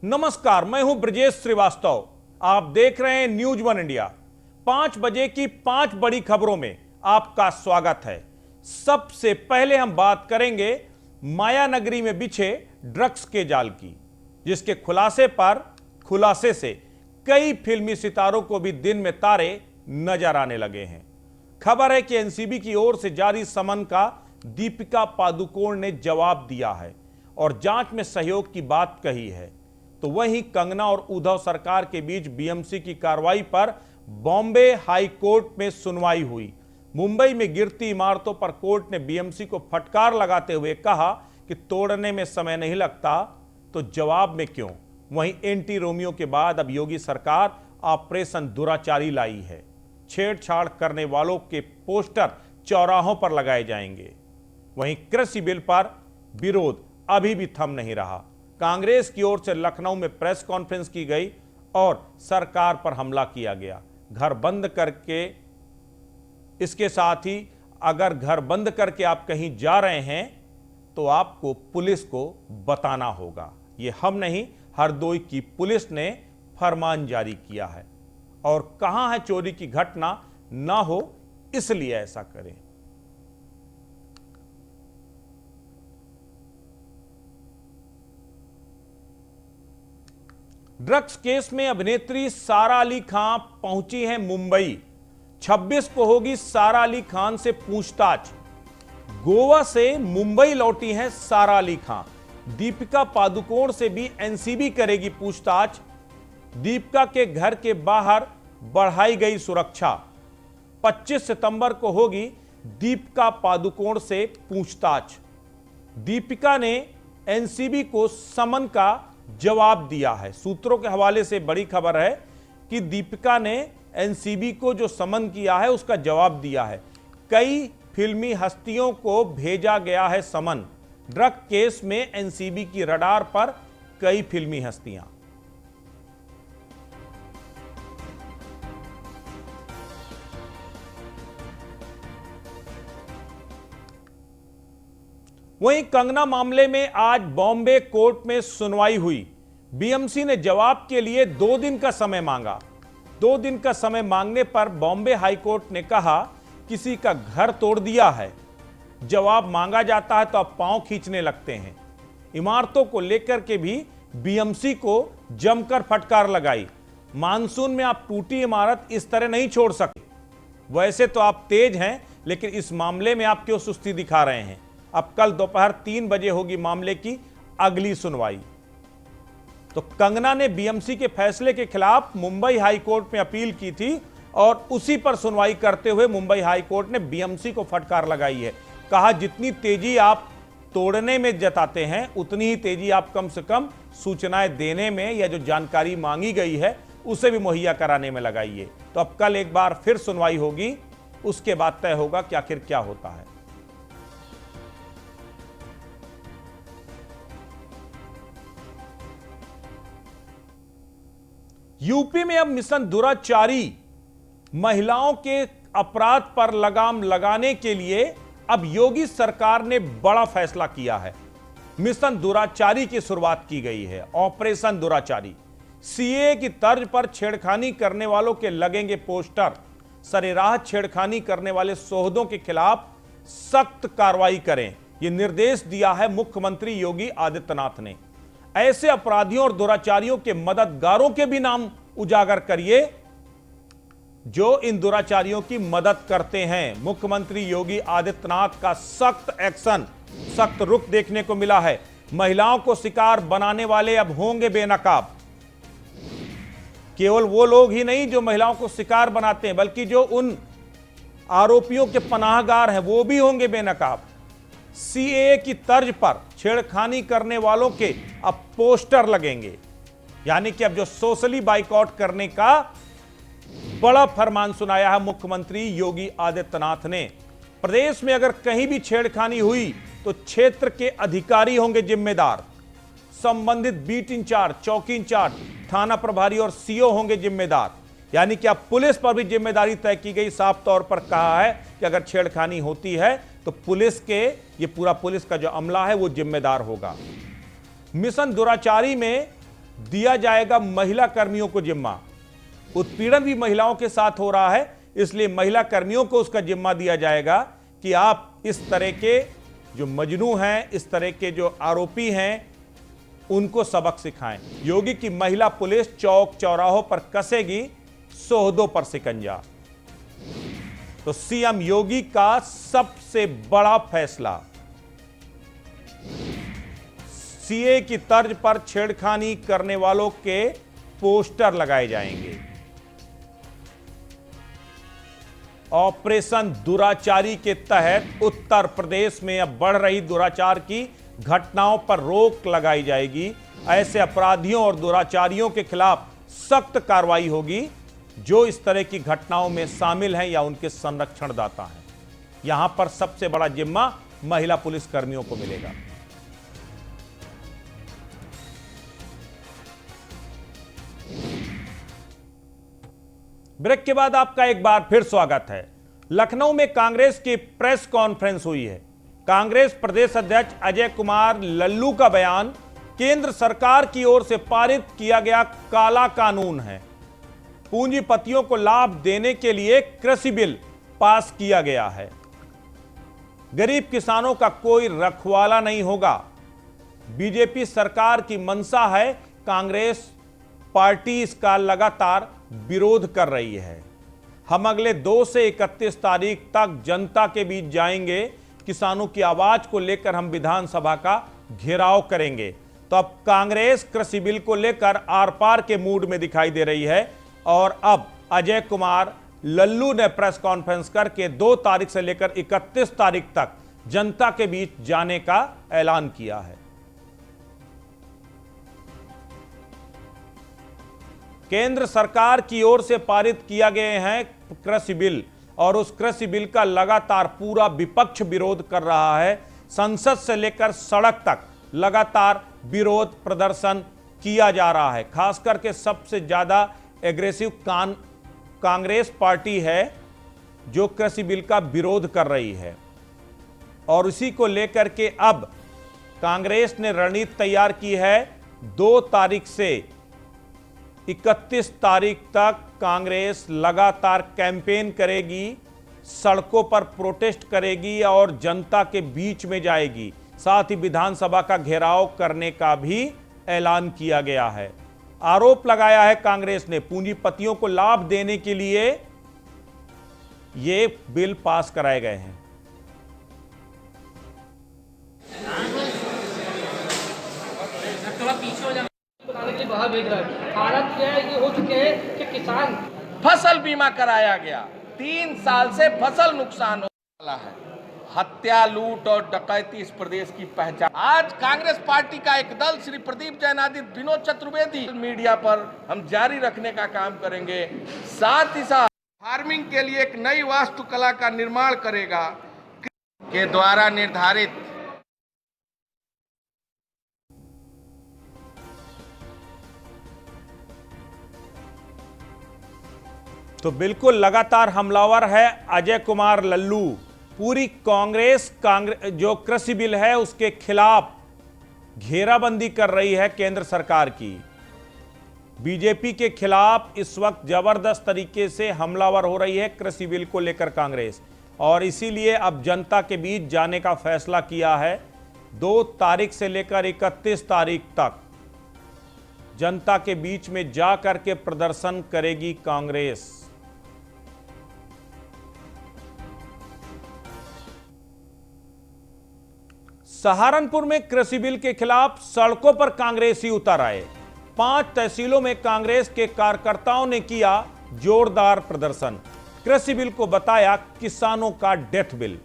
नमस्कार, मैं हूं ब्रजेश श्रीवास्तव। आप देख रहे हैं न्यूज वन इंडिया। 5 बजे की 5 बड़ी खबरों में आपका स्वागत है। सबसे पहले हम बात करेंगे माया नगरी में बिछे ड्रग्स के जाल की, जिसके खुलासे से कई फिल्मी सितारों को भी दिन में तारे नजर आने लगे हैं। खबर है कि एनसीबी की ओर से जारी समन का दीपिका पादुकोण ने जवाब दिया है और जांच में सहयोग की बात कही है। तो वहीं कंगना और उद्धव सरकार के बीच बीएमसी की कार्रवाई पर बॉम्बे हाई कोर्ट में सुनवाई हुई। मुंबई में गिरती इमारतों पर कोर्ट ने बीएमसी को फटकार लगाते हुए कहा कि तोड़ने में समय नहीं लगता तो जवाब में क्यों। वहीं एंटी रोमियो के बाद अब योगी सरकार ऑपरेशन दुराचारी लाई है। छेड़छाड़ करने वालों के पोस्टर चौराहों पर लगाए जाएंगे। वहीं कृषि बिल पर विरोध अभी भी थम नहीं रहा। कांग्रेस की ओर से लखनऊ में प्रेस कॉन्फ्रेंस की गई और सरकार पर हमला किया गया। घर बंद करके, इसके साथ ही अगर घर बंद करके आप कहीं जा रहे हैं तो आपको पुलिस को बताना होगा। ये हम नहीं, हरदोई की पुलिस ने फरमान जारी किया है और कहां है चोरी की घटना ना हो इसलिए ऐसा करें। ड्रग्स केस में अभिनेत्री सारा अली खान पहुंची है मुंबई। 26 को होगी सारा अली खान से पूछताछ। गोवा से मुंबई लौटी है सारा अली खान। दीपिका पादुकोण से भी एनसीबी करेगी पूछताछ। दीपिका के घर के बाहर बढ़ाई गई सुरक्षा। 25 सितंबर को होगी दीपिका पादुकोण से पूछताछ। दीपिका ने एनसीबी को समन का जवाब दिया है। सूत्रों के हवाले से बड़ी खबर है कि दीपिका ने एनसीबी को जो समन किया है उसका जवाब दिया है। कई फिल्मी हस्तियों को भेजा गया है समन। ड्रग केस में एनसीबी की रडार पर कई फिल्मी हस्तियां। वहीं कंगना मामले में आज बॉम्बे कोर्ट में सुनवाई हुई। बीएमसी ने जवाब के लिए 2 दिन का समय मांगा। 2 दिन का समय मांगने पर बॉम्बे हाई कोर्ट ने कहा किसी का घर तोड़ दिया है, जवाब मांगा जाता है तो आप पांव खींचने लगते हैं। इमारतों को लेकर के भी बीएमसी को जमकर फटकार लगाई। मानसून में आप टूटी इमारत इस तरह नहीं छोड़ सकते। वैसे तो आप तेज हैं, लेकिन इस मामले में आप क्यों सुस्ती दिखा रहे हैं। अब कल दोपहर 3 बजे होगी मामले की अगली सुनवाई। तो कंगना ने बीएमसी के फैसले के खिलाफ मुंबई हाई कोर्ट में अपील की थी और उसी पर सुनवाई करते हुए मुंबई हाई कोर्ट ने बीएमसी को फटकार लगाई है। कहा जितनी तेजी आप तोड़ने में जताते हैं उतनी ही तेजी आप कम से कम सूचनाएं देने में या जो जानकारी मांगी गई है उसे भी मुहैया कराने में लगाइए। तो अब कल एक बार फिर सुनवाई होगी, उसके बाद तय होगा कि आखिर क्या होता है। यूपी में अब मिशन दुराचारी महिलाओं के अपराध पर लगाम लगाने के लिए अब योगी सरकार ने बड़ा फैसला किया है। मिशन दुराचारी की शुरुआत की गई है। ऑपरेशन दुराचारी। सीए की तर्ज पर छेड़खानी करने वालों के लगेंगे पोस्टर। सरेराह छेड़खानी करने वाले सोहदों के खिलाफ सख्त कार्रवाई करें, यह निर्देश दिया है मुख्यमंत्री योगी आदित्यनाथ ने। ऐसे अपराधियों और दुराचारियों के मददगारों के भी नाम उजागर करिए जो इन दुराचारियों की मदद करते हैं। मुख्यमंत्री योगी आदित्यनाथ का सख्त एक्शन, सख्त रुख देखने को मिला है। महिलाओं को शिकार बनाने वाले अब होंगे बेनकाब। केवल वो लोग ही नहीं जो महिलाओं को शिकार बनाते हैं, बल्कि जो उन आरोपियों के पनाहगार हैं वो भी होंगे बेनकाब। सीएए की तर्ज पर छेड़खानी करने वालों के अब पोस्टर लगेंगे। यानी कि अब जो सोशली बाइकआउट करने का बड़ा फरमान सुनाया है मुख्यमंत्री योगी आदित्यनाथ ने। प्रदेश में अगर कहीं भी छेड़खानी हुई तो क्षेत्र के अधिकारी होंगे जिम्मेदार। संबंधित बीट इंचार्ज, चौकी इंचार्ज, थाना प्रभारी और सीओ होंगे जिम्मेदार। यानी कि अब पुलिस पर भी जिम्मेदारी तय की गई। साफ तौर पर कहा है कि अगर छेड़खानी होती है तो पुलिस के, ये पूरा पुलिस का जो अमला है वो जिम्मेदार होगा। मिशन दुराचारी में दिया जाएगा महिला कर्मियों को जिम्मा। उत्पीड़न भी महिलाओं के साथ हो रहा है, इसलिए महिला कर्मियों को उसका जिम्मा दिया जाएगा कि आप इस तरह के जो मजनू हैं, इस तरह के जो आरोपी हैं, उनको सबक सिखाएं। योगी की महिला पुलिस चौक चौराहों पर कसेगी सोहदों पर सिकंजा। तो सीएम योगी का सबसे बड़ा फैसला, सीए की तर्ज पर छेड़खानी करने वालों के पोस्टर लगाए जाएंगे। ऑपरेशन दुराचारी के तहत उत्तर प्रदेश में अब बढ़ रही दुराचार की घटनाओं पर रोक लगाई जाएगी। ऐसे अपराधियों और दुराचारियों के खिलाफ सख्त कार्रवाई होगी जो इस तरह की घटनाओं में शामिल हैं या उनके संरक्षणदाता हैं। यहां पर सबसे बड़ा जिम्मा महिला पुलिस कर्मियों को मिलेगा। ब्रेक के बाद आपका एक बार फिर स्वागत है। लखनऊ में कांग्रेस की प्रेस कॉन्फ्रेंस हुई है। कांग्रेस प्रदेश अध्यक्ष अजय कुमार लल्लू का बयान केंद्र सरकार की ओर से पारित किया गया काला कानून है। पूंजीपतियों को लाभ देने के लिए कृषि बिल पास किया गया है। गरीब किसानों का कोई रखवाला नहीं होगा। बीजेपी सरकार की मंशा है, कांग्रेस पार्टी इसका लगातार विरोध कर रही है। हम अगले 2 से 31 तारीख तक जनता के बीच जाएंगे। किसानों की आवाज को लेकर हम विधानसभा का घेराव करेंगे। तो अब कांग्रेस कृषि बिल को लेकर आर पार के मूड में दिखाई दे रही है और अब अजय कुमार लल्लू ने प्रेस कॉन्फ्रेंस करके 2 तारीख से लेकर 31 तारीख तक जनता के बीच जाने का ऐलान किया है। केंद्र सरकार की ओर से पारित किया गए हैं कृषि बिल और उस कृषि बिल का लगातार पूरा विपक्ष विरोध कर रहा है। संसद से लेकर सड़क तक लगातार विरोध प्रदर्शन किया जा रहा है। खास करके सबसे ज्यादा एग्रेसिव कांग्रेस पार्टी है जो कृषि बिल का विरोध कर रही है और इसी को लेकर के अब कांग्रेस ने रणनीति तैयार की है। 2 तारीख से 31 तारीख तक कांग्रेस लगातार कैंपेन करेगी, सड़कों पर प्रोटेस्ट करेगी और जनता के बीच में जाएगी। साथ ही विधानसभा का घेराव करने का भी ऐलान किया गया है। आरोप लगाया है कांग्रेस ने पूंजीपतियों को लाभ देने के लिए ये बिल पास कराए गए हैं। बताने के लिए बाहर भेज रहा है। हालत क्या है, ये हो चुके हैं कि किसान फसल बीमा कराया गया, 3 साल से फसल नुकसान हो वाला है। हत्या, लूट और डकैती इस प्रदेश की पहचान। आज कांग्रेस पार्टी का एक दल श्री प्रदीप जैन आदित्य, विनोद चतुर्वेदी मीडिया पर हम जारी रखने का काम करेंगे। साथ ही साथ फार्मिंग के लिए एक नई वास्तुकला का निर्माण करेगा के द्वारा निर्धारित। तो बिल्कुल लगातार हमलावर है अजय कुमार लल्लू। पूरी कांग्रेस जो कृषि बिल है उसके खिलाफ घेराबंदी कर रही है केंद्र सरकार की। बीजेपी के खिलाफ इस वक्त जबरदस्त तरीके से हमलावर हो रही है कृषि बिल को लेकर कांग्रेस, और इसीलिए अब जनता के बीच जाने का फैसला किया है। 2 तारीख से लेकर 31 तारीख तक जनता के बीच में जा करके प्रदर्शन करेगी कांग्रेस। सहारनपुर में कृषि बिल के खिलाफ सड़कों पर कांग्रेसी उतर आए। 5 तहसीलों में कांग्रेस के कार्यकर्ताओं ने किया जोरदार प्रदर्शन। कृषि बिल को बताया किसानों का डेथ बिल।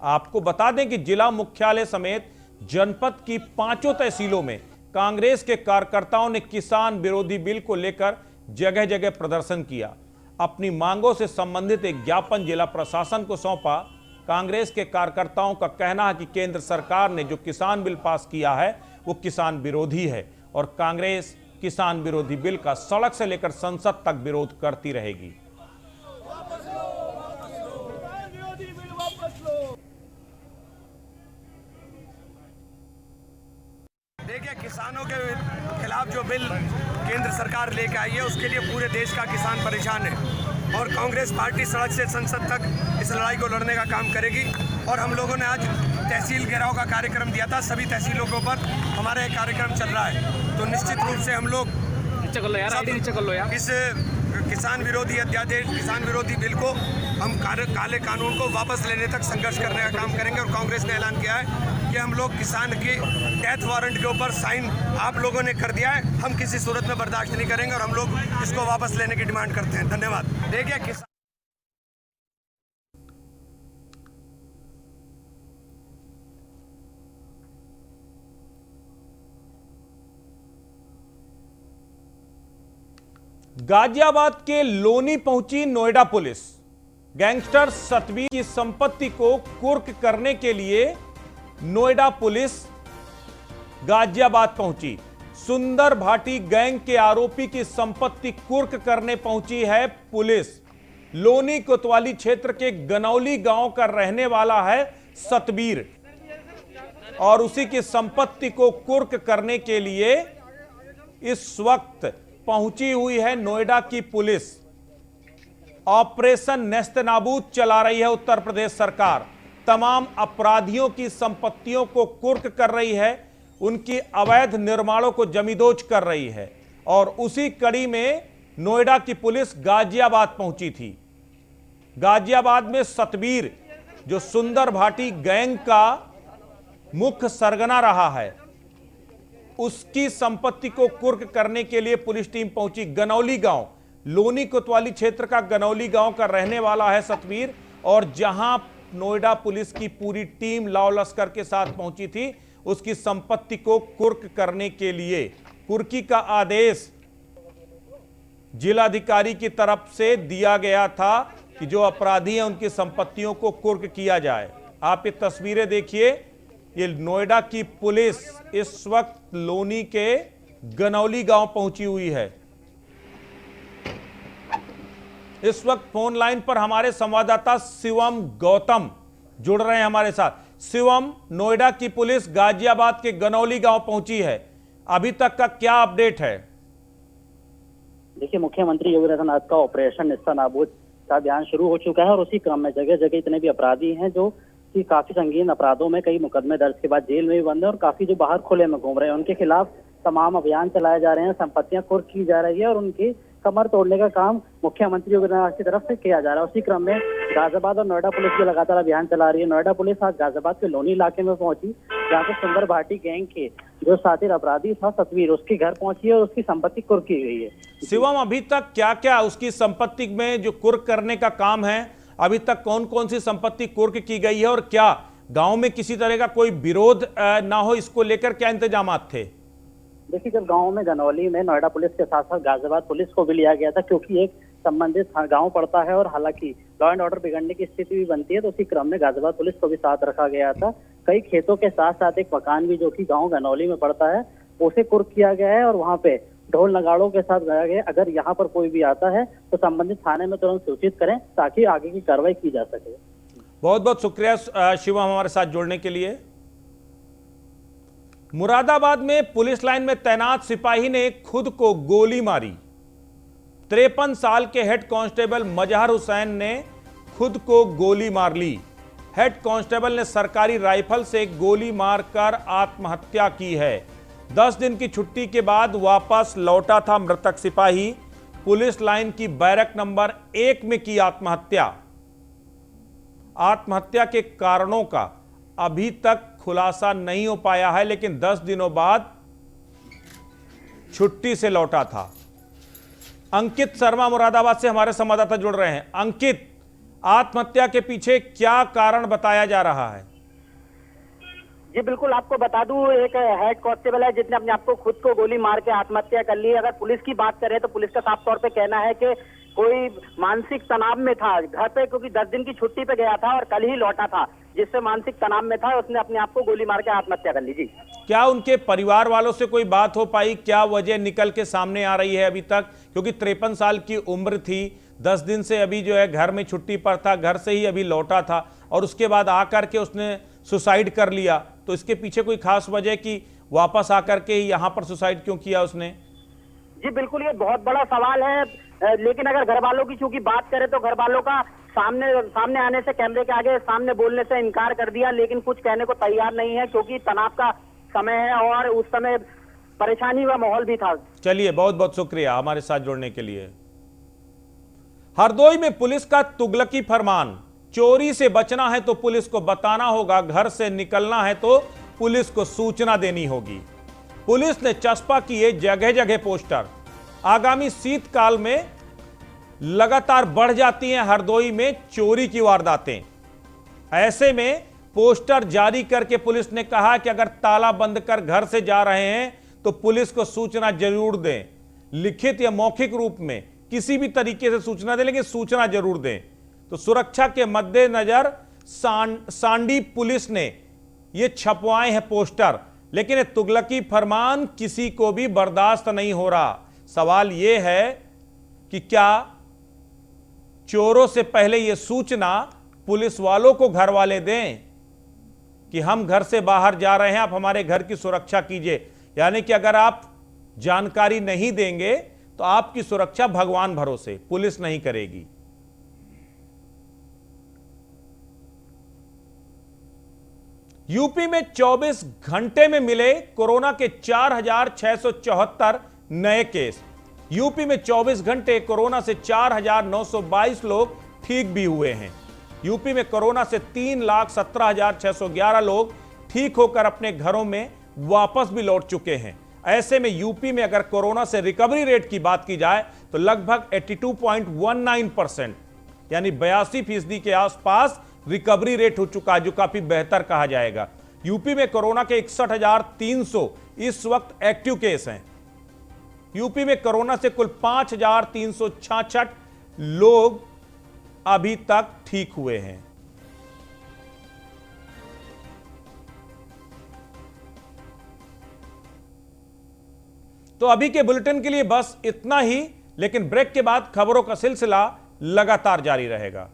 आपको बता दें कि जिला मुख्यालय समेत जनपद की 5 तहसीलों में कांग्रेस के कार्यकर्ताओं ने किसान विरोधी बिल को लेकर जगह जगह प्रदर्शन किया। अपनी मांगों से संबंधित एक ज्ञापन जिला प्रशासन को सौंपा। कांग्रेस के कार्यकर्ताओं का कहना है कि केंद्र सरकार ने जो किसान बिल पास किया है वो किसान विरोधी है और कांग्रेस किसान विरोधी बिल का सड़क से लेकर संसद तक विरोध करती रहेगी। देखिए, किसानों के खिलाफ जो बिल केंद्र सरकार लेके आई है उसके लिए पूरे देश का किसान परेशान है और कांग्रेस पार्टी सड़क से संसद तक इस लड़ाई को लड़ने का काम करेगी। और हम लोगों ने आज तहसील घेराव का कार्यक्रम दिया था, सभी तहसीलों के ऊपर हमारा एक कार्यक्रम चल रहा है। तो निश्चित रूप से हम लोग इस किसान विरोधी अध्यादेश, किसान विरोधी बिल को, हम काले कानून को वापस लेने तक संघर्ष करने का काम करेंगे। और कांग्रेस ने ऐलान किया है कि हम लोग किसान की डेथ वारंट के ऊपर साइन आप लोगों ने कर दिया है, हम किसी सूरत में बर्दाश्त नहीं करेंगे और हम लोग इसको वापस लेने की डिमांड करते हैं। धन्यवाद। देखिए, किसान गाजियाबाद के लोनी पहुंची नोएडा पुलिस। गैंगस्टर सतवीर की संपत्ति को कुर्क करने के लिए नोएडा पुलिस गाजियाबाद पहुंची। सुंदर भाटी गैंग के आरोपी की संपत्ति कुर्क करने पहुंची है पुलिस। लोनी कोतवाली क्षेत्र के गनौली गांव का रहने वाला है सतवीर और उसी की संपत्ति को कुर्क करने के लिए इस वक्त पहुंची हुई है नोएडा की पुलिस। ऑपरेशन नेस्तनाबूद चला रही है उत्तर प्रदेश सरकार। तमाम अपराधियों की संपत्तियों को कुर्क कर रही है, उनकी अवैध निर्माणों को जमीदोज कर रही है। और उसी कड़ी में नोएडा की पुलिस गाजियाबाद पहुंची थी। गाजियाबाद में सतवीर, जो सुंदर भाटी गैंग का मुख्य सरगना रहा है, उसकी संपत्ति को कुर्क करने के लिए पुलिस टीम पहुंची। गनौली गांव, लोनी कोतवाली क्षेत्र का गनौली गांव का रहने वाला है सतवीर, और जहां नोएडा पुलिस की पूरी टीम लाव लश्कर के साथ पहुंची थी, उसकी संपत्ति को कुर्क करने के लिए कुर्की का आदेश जिलाधिकारी की तरफ से दिया गया था कि जो अपराधी हैं उनकी संपत्तियों को कुर्क किया जाए। आप ये तस्वीरें देखिए, ये नोएडा की पुलिस इस वक्त लोनी के गनौली गांव पहुंची हुई है। इस वक्त फोन लाइन पर हमारे संवाददाता शिवम गौतम जुड़ रहे हैं हमारे साथ। शिवम, नोएडा की पुलिस गाजियाबाद के गनौली गांव पहुंची है, अभी तक का क्या अपडेट है? देखिए, मुख्यमंत्री योगी आदित्यनाथ का ऑपरेशन नेस्तनाबूद का अभियान शुरू हो चुका है और उसी क्रम में जगह जगह इतने भी अपराधी हैं जो कि काफी संगीन अपराधों में कई मुकदमे दर्ज के बाद जेल में भी बंद है और काफी जो बाहर खुले में घूम रहे हैं, उनके खिलाफ तमाम अभियान चलाए जा रहे हैं, संपत्तियां कुर्क की जा रही है और उनकी कमर तोड़ने का काम मुख्यमंत्री योगी आदित्यनाथ की तरफ से किया जा रहा है। उसी क्रम में गाजियाबाद और नोएडा पुलिस भी लगातार अभियान चला रही है। नोएडा पुलिस आज गाजियाबाद के लोनी इलाके में पहुंची, जहाँ पे सुंदर भाटी गैंग के जो साथी अपराधी था सतवीर, उसके घर पहुंची है और उसकी संपत्ति कुर्क की गई है। शिवम, अभी तक क्या क्या उसकी संपत्ति में जो कुर्क करने का काम है, अभी तक कौन कौन सी संपत्ति कुर्क की गई है और क्या गांव में किसी तरह का कोई विरोध ना हो, इसको लेकर क्या इंतजामात थे? देखिए, जब गांव में गनौली में नोएडा पुलिस के साथ साथ गाजियाबाद पुलिस को भी लिया गया था, क्योंकि एक संबंधित गांव पड़ता है और हालांकि लॉ एंड ऑर्डर बिगड़ने की स्थिति भी बनती है, तो उसी क्रम में गाजियाबाद पुलिस को भी साथ रखा गया था। कई खेतों के साथ साथ एक मकान भी जो कि गाँव गनौली में पड़ता है, उसे कुर्क किया गया है और वहाँ पे ढोल नगाड़ों के साथ गया गया। अगर यहाँ पर कोई भी आता है तो संबंधित थाने में तुरंत सूचित करें ताकि आगे की कार्रवाई की जा सके। बहुत बहुत शुक्रिया शिवम हमारे साथ जुड़ने के लिए। मुरादाबाद में पुलिस लाइन में तैनात सिपाही ने खुद को गोली मारी। 53 साल के हेड कांस्टेबल मजहर हुसैन ने खुद को गोली मार ली। हेड कांस्टेबल ने सरकारी राइफल से गोली मारकर आत्महत्या की है। 10 दिन की छुट्टी के बाद वापस लौटा था मृतक सिपाही। पुलिस लाइन की बैरक नंबर 1 में की आत्महत्या। आत्महत्या के कारणों का अभी तक खुलासा नहीं हो पाया है, लेकिन 10 दिनों बाद छुट्टी से लौटा था। अंकित शर्मा मुरादाबाद से हमारे संवाददाता जुड़ रहे हैं। अंकित, आत्महत्या के पीछे क्या कारण बताया जा रहा है? जी बिल्कुल, आपको बता दूं, एक हेड कांस्टेबल है जिसने अपने आप को खुद को गोली मार के आत्महत्या कर ली। अगर पुलिस की बात करें तो पुलिस का साफ तौर पे कहना है कि कोई मानसिक तनाव में था घर पे, क्योंकि 10 दिन की छुट्टी पे गया था और कल ही लौटा था, जिससे मानसिक तनाव में था, उसने अपने आप को गोली मार के आत्महत्या कर ली। जी, क्या उनके परिवार वालों से कोई बात हो पाई? क्या वजह निकल के सामने आ रही है अभी तक? क्योंकि 53 साल की उम्र थी, 10 दिन से अभी जो है घर में छुट्टी पर था, घर से ही अभी लौटा था और उसके बाद आकर के उसने सुसाइड कर लिया। तो इसके पीछे कोई खास वजह कि वापस आकर के यहां पर सुसाइड क्यों किया उसने? जी बिल्कुल, ये बहुत बड़ा सवाल है। लेकिन अगर घर वालों की चूंकि बात करें तो घर वालों का सामने आने से, कैमरे के आगे सामने बोलने से इनकार कर दिया, लेकिन कुछ कहने को तैयार नहीं है क्योंकि तनाव का समय है और उस समय परेशानी का माहौल भी था। चलिए, बहुत बहुत शुक्रिया हमारे साथ जुड़ने के लिए। हरदोई में पुलिस का तुगलकी फरमान, चोरी से बचना है तो पुलिस को बताना होगा, घर से निकलना है तो पुलिस को सूचना देनी होगी। पुलिस ने चस्पा किए जगह जगह पोस्टर। आगामी शीतकाल में लगातार बढ़ जाती हैं हरदोई में चोरी की वारदातें। ऐसे में पोस्टर जारी करके पुलिस ने कहा कि अगर ताला बंद कर घर से जा रहे हैं तो पुलिस को सूचना जरूर दें। लिखित या मौखिक रूप में किसी भी तरीके से सूचना दें, लेकिन सूचना जरूर दें। तो सुरक्षा के मद्देनजर सांडी पुलिस ने ये छपवाए हैं पोस्टर, लेकिन ये तुगलकी फरमान किसी को भी बर्दाश्त नहीं हो रहा। सवाल यह है कि क्या चोरों से पहले यह सूचना पुलिस वालों को घर वाले दें कि हम घर से बाहर जा रहे हैं, आप हमारे घर की सुरक्षा कीजिए। यानी कि अगर आप जानकारी नहीं देंगे तो आपकी सुरक्षा भगवान भरोसे, पुलिस नहीं करेगी। यूपी में 24 घंटे में मिले कोरोना के 4,674 नए केस। यूपी में 24 घंटे कोरोना से 4,922 लोग ठीक भी हुए हैं। यूपी में कोरोना से 3,17,611 लोग ठीक होकर अपने घरों में वापस भी लौट चुके हैं। ऐसे में यूपी में अगर कोरोना से रिकवरी रेट की बात की जाए तो लगभग 82.19%, यानी 82% के आसपास रिकवरी रेट हो चुका है, जो काफी बेहतर कहा जाएगा। यूपी में कोरोना के 61,300 इस वक्त एक्टिव केस हैं। यूपी में कोरोना से कुल 5,366 लोग अभी तक ठीक हुए हैं। तो अभी के बुलेटिन के लिए बस इतना ही, लेकिन ब्रेक के बाद खबरों का सिलसिला लगातार जारी रहेगा।